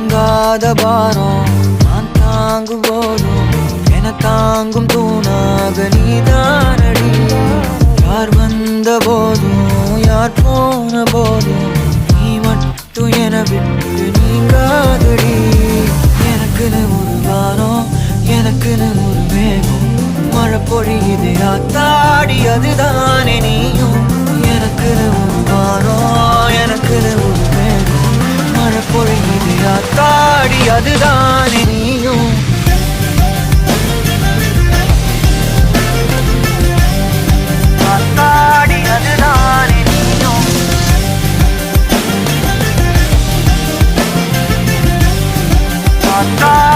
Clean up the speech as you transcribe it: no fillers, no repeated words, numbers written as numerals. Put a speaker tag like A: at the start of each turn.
A: தாங்காத பாரம் நான் தாங்கும் போதும் என தாங்கும் தூணாக நீதானடி. யார் வந்த போதும் யார் போன போதும் நீ மட்டும் என விட்டு நீங்காதடி. எனக்குன்னு ஒரு வானம், எனக்குன்னு ஒரு மேகம், மழை பொழியுது ஆத்தாடி அதுதானே நீயும். எனக்குன்னு ஒரு வானம், எனக்குன்னு ஒரு மேகம், மழை பொழியுது ஆத்தாடி அதுதானே நீயும். ஆத்தாடி அதுதானே நீயும். ஆத்தாடி